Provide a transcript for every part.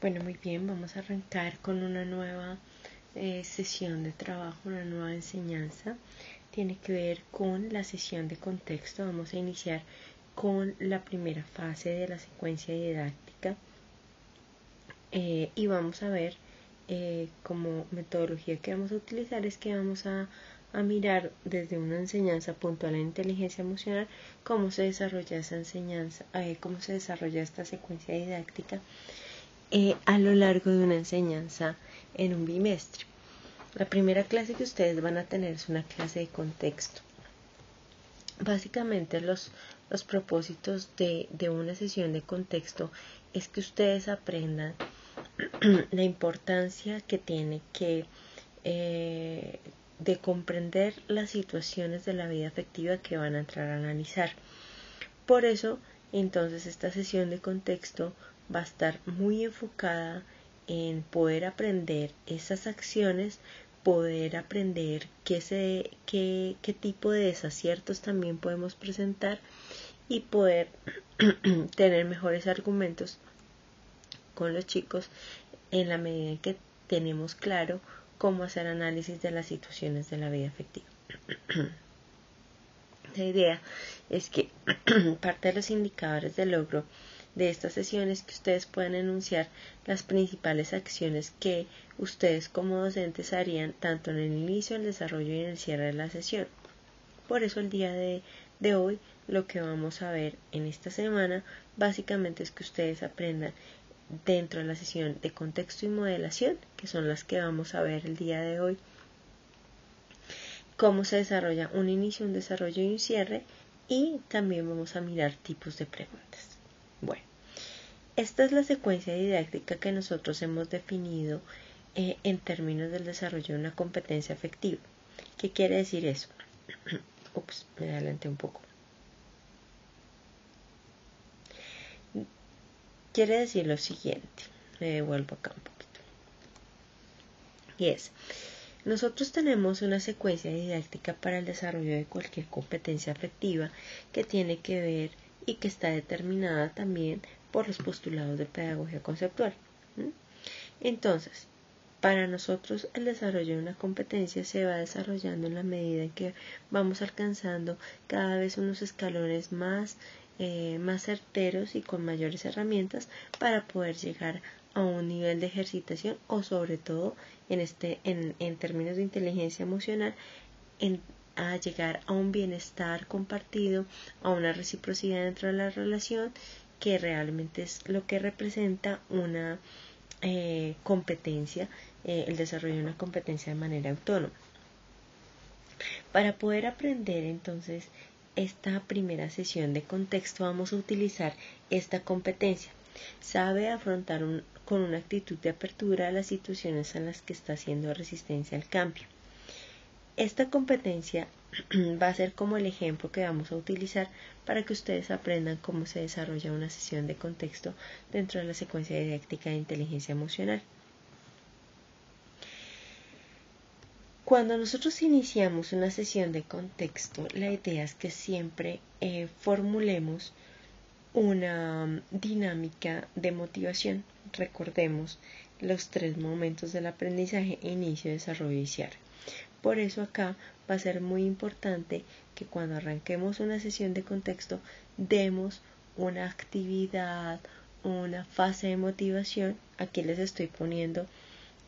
Bueno, muy bien, vamos a arrancar con una nueva sesión de trabajo, una nueva enseñanza. Tiene que ver con la sesión de contexto. Vamos a iniciar con la primera fase de la secuencia didáctica y vamos a ver como metodología que vamos a utilizar es que vamos a mirar desde una enseñanza puntual en inteligencia emocional cómo se desarrolla esa enseñanza, cómo se desarrolla esta secuencia didáctica a lo largo de una enseñanza en un bimestre. La primera clase que ustedes van a tener es una clase de contexto. Básicamente los propósitos de una sesión de contexto es que ustedes aprendan la importancia que tiene que de comprender las situaciones de la vida afectiva que van a entrar a analizar. Por eso, entonces, esta sesión de contexto va a estar muy enfocada en poder aprender esas acciones, poder aprender qué tipo de desaciertos también podemos presentar y poder tener mejores argumentos con los chicos en la medida en que tenemos claro cómo hacer análisis de las situaciones de la vida afectiva. La idea es que parte de los indicadores de logro de estas sesiones que ustedes puedan enunciar las principales acciones que ustedes como docentes harían tanto en el inicio, el desarrollo y en el cierre de la sesión. Por eso el día de hoy lo que vamos a ver en esta semana básicamente es que ustedes aprendan dentro de la sesión de contexto y modelación, que son las que vamos a ver el día de hoy, cómo se desarrolla un inicio, un desarrollo y un cierre, y también vamos a mirar tipos de preguntas. Bueno, esta es la secuencia didáctica que nosotros hemos definido en términos del desarrollo de una competencia afectiva. ¿Qué quiere decir eso? Ups, me adelanté un poco. Quiere decir lo siguiente, me devuelvo acá un poquito. Y es, nosotros tenemos una secuencia didáctica para el desarrollo de cualquier competencia afectiva que tiene que ver y que está determinada también por los postulados de pedagogía conceptual. Entonces, para nosotros el desarrollo de una competencia se va desarrollando en la medida en que vamos alcanzando cada vez unos escalones más certeros y con mayores herramientas para poder llegar a un nivel de ejercitación o sobre todo en términos de inteligencia emocional a llegar a un bienestar compartido, a una reciprocidad dentro de la relación que realmente es lo que representa una competencia, el desarrollo de una competencia de manera autónoma. Para poder aprender entonces esta primera sesión de contexto vamos a utilizar esta competencia. Sabe afrontar con una actitud de apertura a las situaciones en las que está haciendo resistencia al cambio. Esta competencia va a ser como el ejemplo que vamos a utilizar para que ustedes aprendan cómo se desarrolla una sesión de contexto dentro de la secuencia didáctica de inteligencia emocional. Cuando nosotros iniciamos una sesión de contexto, la idea es que siempre formulemos una dinámica de motivación. Recordemos los 3 momentos del aprendizaje: inicio, desarrollo y cierre. Por eso acá va a ser muy importante que cuando arranquemos una sesión de contexto demos una actividad, una fase de motivación. Aquí les estoy poniendo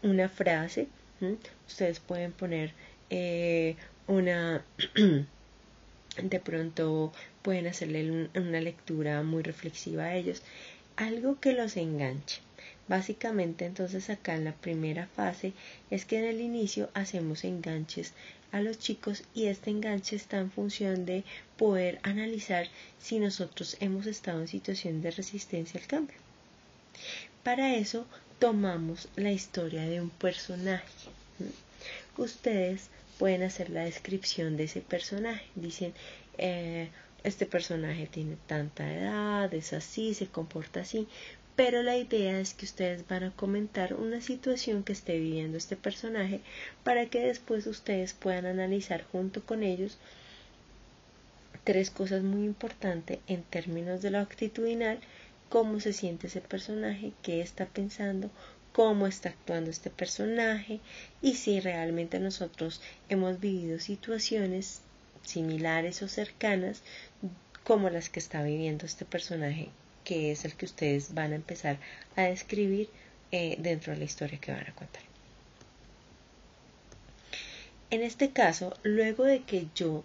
una frase. Ustedes pueden poner una de pronto pueden hacerle una lectura muy reflexiva a ellos, algo que los enganche. Básicamente entonces acá en la primera fase es que en el inicio hacemos enganches a los chicos y este enganche está en función de poder analizar si nosotros hemos estado en situación de resistencia al cambio. Para eso tomamos la historia de un personaje. Ustedes pueden hacer la descripción de ese personaje. Dicen, este personaje tiene tanta edad, es así, se comporta así. Pero la idea es que ustedes van a comentar una situación que esté viviendo este personaje para que después ustedes puedan analizar junto con ellos 3 cosas muy importantes en términos de lo actitudinal cómo se siente ese personaje, qué está pensando, cómo está actuando este personaje y si realmente nosotros hemos vivido situaciones similares o cercanas como las que está viviendo este personaje, que es el que ustedes van a empezar a describir dentro de la historia que van a contar. En este caso, luego de que yo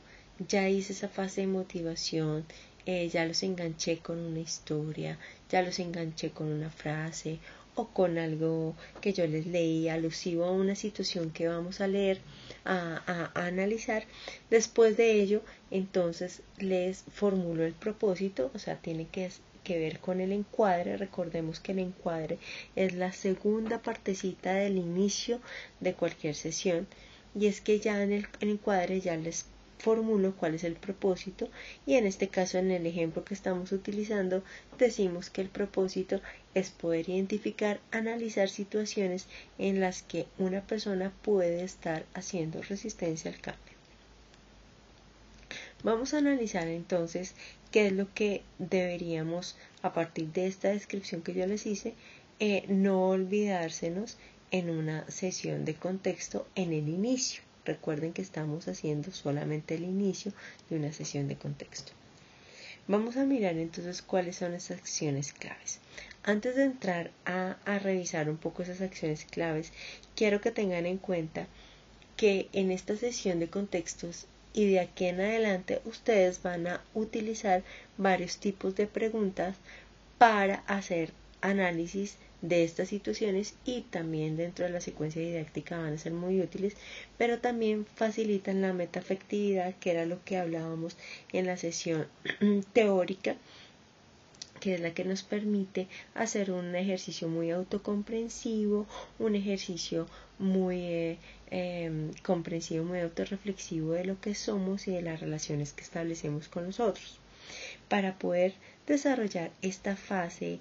ya hice esa fase de motivación, ya los enganché con una historia, ya los enganché con una frase o con algo que yo les leí alusivo a una situación que vamos a leer, a analizar. Después de ello, entonces les formulo el propósito, o sea, tiene que ver con el encuadre. Recordemos que el encuadre es la segunda partecita del inicio de cualquier sesión, y es que ya en el encuadre ya les formulo cuál es el propósito, y en este caso, en el ejemplo que estamos utilizando, decimos que el propósito es poder identificar, analizar situaciones en las que una persona puede estar haciendo resistencia al cambio. Vamos a analizar entonces qué es lo que deberíamos, a partir de esta descripción que yo les hice, no olvidársenos en una sesión de contexto en el inicio. Recuerden que estamos haciendo solamente el inicio de una sesión de contexto. Vamos a mirar entonces cuáles son esas acciones claves. Antes de entrar a revisar un poco esas acciones claves, quiero que tengan en cuenta que en esta sesión de contextos y de aquí en adelante ustedes van a utilizar varios tipos de preguntas para hacer análisis de estas situaciones, y también dentro de la secuencia didáctica van a ser muy útiles, pero también facilitan la metaafectividad, que era lo que hablábamos en la sesión teórica, que es la que nos permite hacer un ejercicio muy autocomprensivo, un ejercicio muy comprensivo, muy autorreflexivo de lo que somos y de las relaciones que establecemos con los otros. Para poder desarrollar esta fase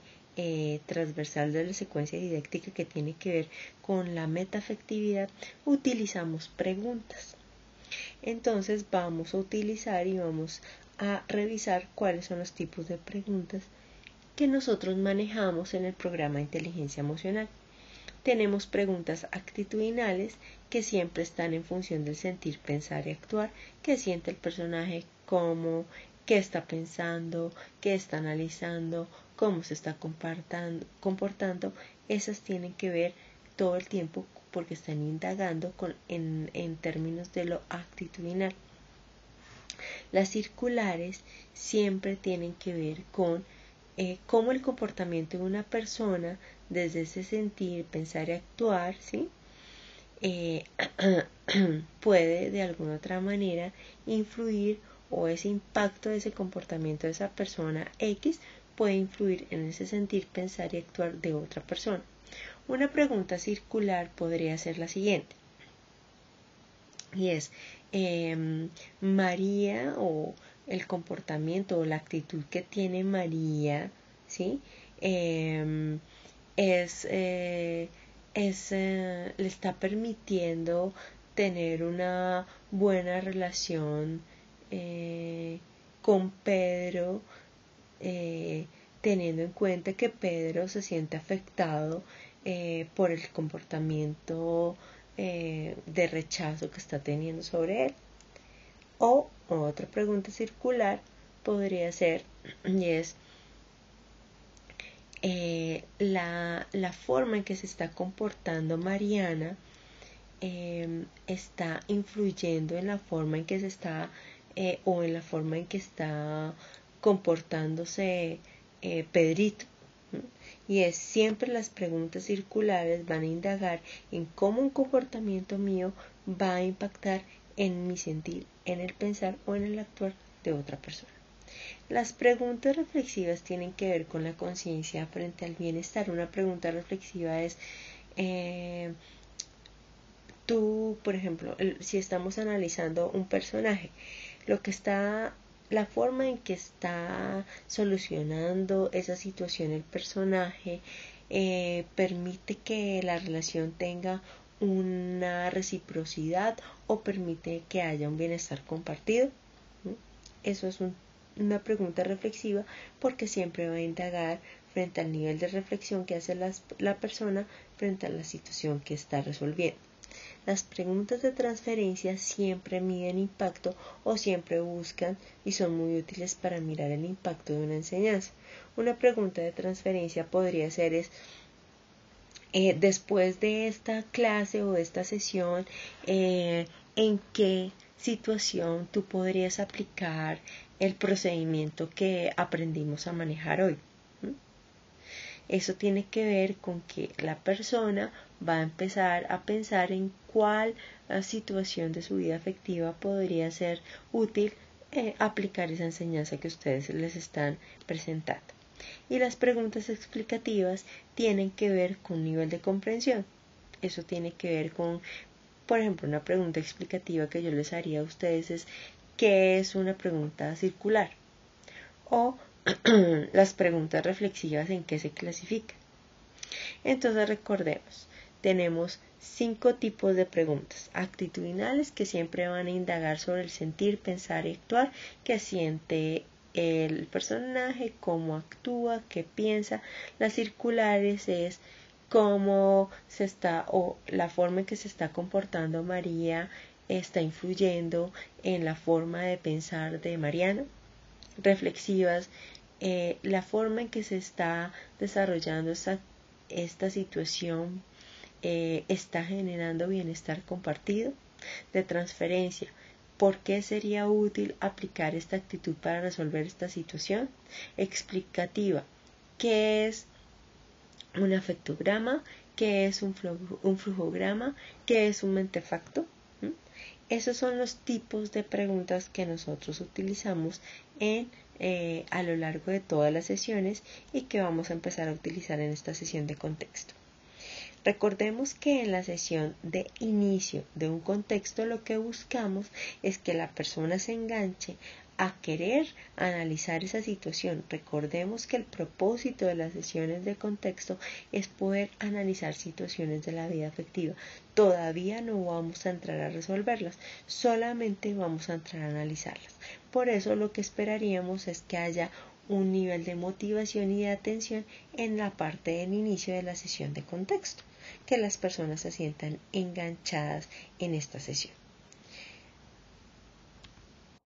transversal de la secuencia didáctica que tiene que ver con la metaafectividad, utilizamos preguntas. Entonces vamos a utilizar y vamos a revisar cuáles son los tipos de preguntas que nosotros manejamos en el programa de inteligencia emocional. Tenemos preguntas actitudinales, que siempre están en función del sentir, pensar y actuar. ¿Qué siente el personaje? ¿Cómo? ¿Qué está pensando? ¿Qué está analizando? ¿Cómo se está comportando? Esas tienen que ver todo el tiempo porque están indagando en términos de lo actitudinal. Las circulares siempre tienen que ver con cómo el comportamiento de una persona, desde ese sentir, pensar y actuar, ¿sí? Puede de alguna otra manera influir, o ese impacto de ese comportamiento de esa persona X puede influir en ese sentir, pensar y actuar de otra persona. Una pregunta circular podría ser la siguiente, y es María, o el comportamiento o la actitud que tiene María, ¿sí? Le está permitiendo tener una buena relación con Pedro, teniendo en cuenta que Pedro se siente afectado por el comportamiento de rechazo que está teniendo sobre él. O otra pregunta circular podría ser, y es la forma en que se está comportando Mariana está influyendo en la forma en que se está o en la forma en que está comportándose Pedrito. Y es siempre, las preguntas circulares van a indagar en cómo un comportamiento mío va a impactar en mi sentir, en el pensar o en el actuar de otra persona. Las preguntas reflexivas tienen que ver con la conciencia frente al bienestar. Una pregunta reflexiva es tú, por ejemplo, si estamos analizando un personaje, la forma en que está solucionando esa situación el personaje permite que la relación tenga una reciprocidad o permite que haya un bienestar compartido. Eso es una pregunta reflexiva, porque siempre va a indagar frente al nivel de reflexión que hace la persona frente a la situación que está resolviendo. Las preguntas de transferencia siempre miden impacto o siempre buscan y son muy útiles para mirar el impacto de una enseñanza. Una pregunta de transferencia podría ser después de esta clase o de esta sesión, ¿en qué situación tú podrías aplicar el procedimiento que aprendimos a manejar hoy? Eso tiene que ver con que la persona va a empezar a pensar en cuál situación de su vida afectiva podría ser útil aplicar esa enseñanza que ustedes les están presentando. Y las preguntas explicativas tienen que ver con nivel de comprensión. Eso tiene que ver con, por ejemplo, una pregunta explicativa que yo les haría a ustedes es ¿qué es una pregunta circular? O las preguntas reflexivas, ¿en qué se clasifican? Entonces recordemos, tenemos 5 tipos de preguntas. Actitudinales, que siempre van a indagar sobre el sentir, pensar y actuar que siente el personaje, cómo actúa, qué piensa. Las circulares es cómo se está o la forma en que se está comportando María está influyendo en la forma de pensar de Mariana. Reflexivas, la forma en que se está desarrollando esta situación está generando bienestar compartido. De transferencia, ¿por qué sería útil aplicar esta actitud para resolver esta situación? Explicativa, ¿qué es un afectograma? ¿Qué es un flujograma? ¿Qué es un mentefacto? Esos son los tipos de preguntas que nosotros utilizamos a lo largo de todas las sesiones y que vamos a empezar a utilizar en esta sesión de contexto. Recordemos que en la sesión de inicio de un contexto lo que buscamos es que la persona se enganche a querer analizar esa situación. Recordemos que el propósito de las sesiones de contexto es poder analizar situaciones de la vida afectiva. Todavía no vamos a entrar a resolverlas, solamente vamos a entrar a analizarlas. Por eso lo que esperaríamos es que haya un nivel de motivación y de atención en la parte del inicio de la sesión de contexto, que las personas se sientan enganchadas en esta sesión.